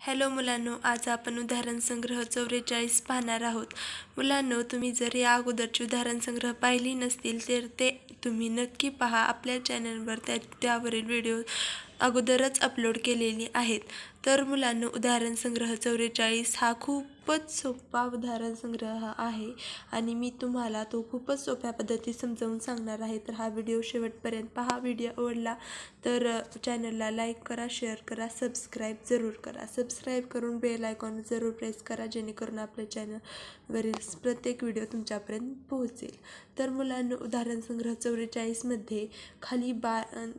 Hello मुलांनो, आज आपण उदाहरण संग्रह 44 पाहणार आहोत। मुलांनो, तुम्ही जर या अगोदरची उदाहरण संग्रह पाहिली नसतील तर ते तुम्ही नक्की पहा। आपल्या चॅनलवर त्यावरील व्हिडिओ अगोदरच अपलोड केलेली आहेत। तर मुलांनो, उदाहरण संग्रह 44 हा खूपच सोपा उदाहरण संग्रह आहे आणि मी तुम्हाला तो खूपच सोप्या पद्धतीत समजावून सांगणार आहे। तर हा व्हिडिओ शेवटपर्यंत पहा। व्हिडिओ आवडला तर चॅनलला लाईक करा, शेअर करा, सबस्क्राईब जरूर करा। सबस्क्राईब करून बेल आयकॉन जरूर प्रेस करा, जेणेकरून आपल्या चॅनलवरील प्रत्येक व्हिडिओ तुमच्यापर्यंत पोहोचेल। तर मुलांनो, उदाहरण संग्रह 44 मध्ये खाली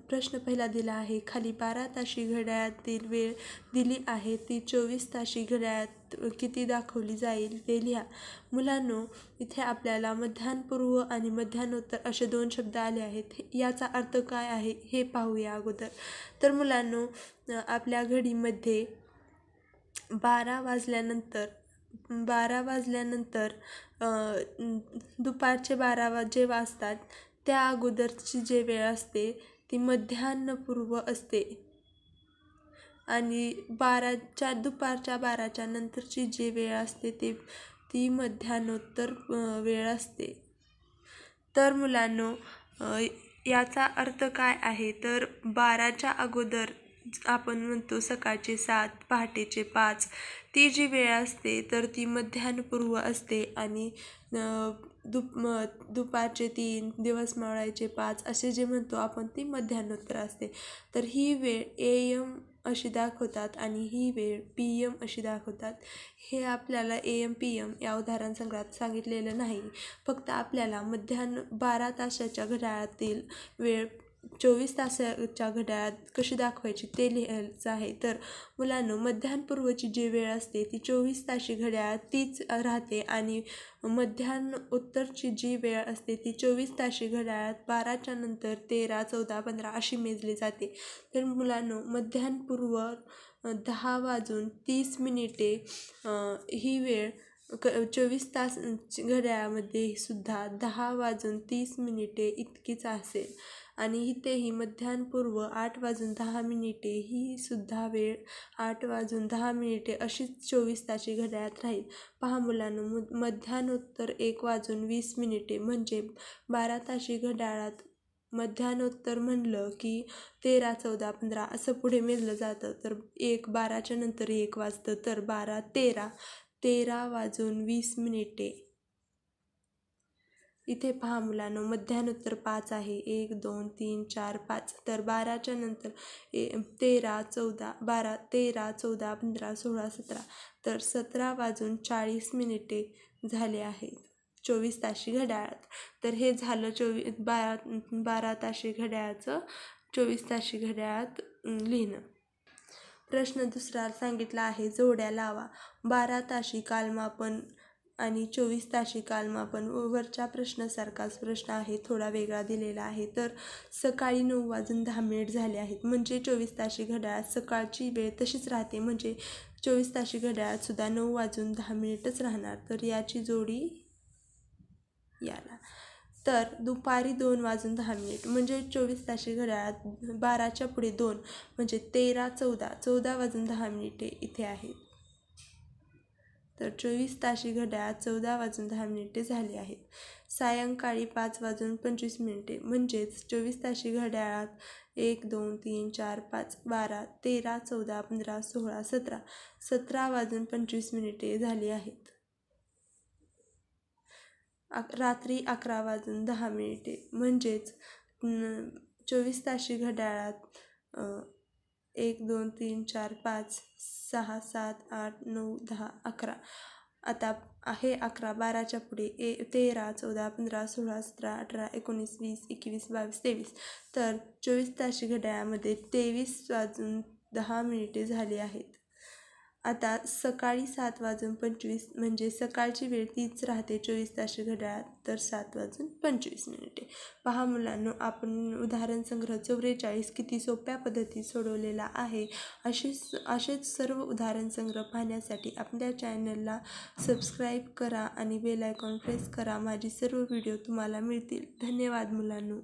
प्रश्न पहिला दिला आहे। खाली 12 ताशी घड्याळातील वेळ दिली आहे, ती 24 ताशी घड्याळात किती दाखवली जाईल ते लिहा। मुलांनो, इथे आपल्याला मध्यान्हपूर्व आणि मध्यान्होत्तर असे दोन शब्द आले आहेत। याचा अर्थ काय आहे हे पाहूया अगोदर। तर मुलांनो, आपल्या घडीमध्ये 12 वाजल्यानंतर दुपारचे 12 जे वाजतात त्या अगोदरची जे वेळ असते ती मध्यान्हपूर्व असते आणि दुपारच्या 12च्या नंतरची जी वेळ असते ती मध्यान्होत्तर वेळ असते। तर मुलांनो, याचा अर्थ काय आहे तर 12च्या अगोदर आपण म्हणतो सकाळचे 7, पहाटेचे 5 ती जी वेळ असते तर ती मध्यान्हपूर्व असते आणि दुपारचे 3, दिवस मावळायचे 5 असे जे म्हणतो आपण ती मध्यान्होत्तर असते। तर ही वेळ AM अशी दाखवतात आणि ही वेळ PM अशी दाखवतात। हे आपल्याला AM PM या उदाहरण संग्रहात सांगितलेलं नाही, फक्त आपल्याला 12 तासाच्या घड्याळातील वेळ 24 तासाच्या घड्याळात कशी दाखवायची ते लिहायचं आहे। तर मुलांनो, मध्यान्हपूर्वची जी वेळ असते ती 24 ताशी घड्याळात तीच राहते आणि मध्यान्होत्तरची जी वेळ असते ती 24 ताशी घड्याळात 12च्या नंतर 13, 14, 15 अशी मेजली जाते। तर मुलांनो, मध्यान्हपूर्व 10:30 ही वेळ 24 तास घड्याळामध्ये सुद्धा 10:30 इतकीच असेल आणि इथेही मध्यान्हपूर्व 8:10 ही सुद्धा वेळ 8:10 अशीच 24 ताशी घड्याळात राहील। पहा मुलांनो, मध्यान्होत्तर 1:20 म्हणजे 12 ताशी घड्याळात मध्यान्होत्तर म्हणलं की 13, 14, 15 असं पुढे मेजलं जातं। तर 12च्या नंतर 1 वाजतं तर 12, 13, 13:20 इथे पहा मुलांनो, मध्यान्होत्तर 5 आहे, 1, 2, 3, 4, 5 तर 12च्या नंतर 13, 14, 12, 13, 14, 15, 16, 17 तर 17:40 झाले आहेत 24 ताशी घड्याळात। तर हे झालं 12 ताशी घड्याळाचं 24 ताशी घड्याळात लिहिणं। प्रश्न दुसरा सांगितला आहे, जोड्या लावा। 12 ताशी कालमापन आणि 24 ताशी कालमापन वरच्या प्रश्नासारखाच प्रश्न आहे, थोडा वेगळा दिलेला आहे। तर सकाळी 9:10 झाले आहेत म्हणजे 24 ताशी घड्याळात सकाळची वेळ तशीच राहते, म्हणजे 24 ताशी घड्याळात सुद्धा 9:10च राहणार। तर याची जोडी याला। तर दुपारी 2:10 म्हणजे 24 ताशी घड्याळात 12च्या पुढे 2 म्हणजे 13, 14, 14:10 इथे आहेत। तर 24 ताशी घड्याळात 14:10 झाली आहेत। सायंकाळी 5:25 म्हणजेच 24 ताशी घड्याळात 1, 2, 3, 4, 5, 12, 13, 14, 15, 16, 17, 17:25 झाली आहेत। रात्री 11:10 म्हणजेच 24 ताशी घड्याळात 1, 2, 3, 4, 5, 6, 7, 8, 9, 10, 11 आता आहे 11, 12च्या पुढे 13, 14, 15, 16, 17, 18, 19, 20, 21, 22, 23 तर 24 ताशी घड्याळामध्ये 23:10 झाली आहेत। आता सकाळी 7:25 म्हणजे सकाळची वेळ तीच राहते 24 ताशी घड्याळात तर 7:25। पहा मुलांनो, आपण उदाहरण संग्रह 44 किती सोप्या पद्धतीत सोडवलेला आहे। असेच सर्व उदाहरण संग्रह पाहण्यासाठी आपल्या चॅनलला सबस्क्राईब करा आणि बेल आयकॉन प्रेस करा। माझी सर्व व्हिडिओ तुम्हाला मिळतील। धन्यवाद मुलांनो।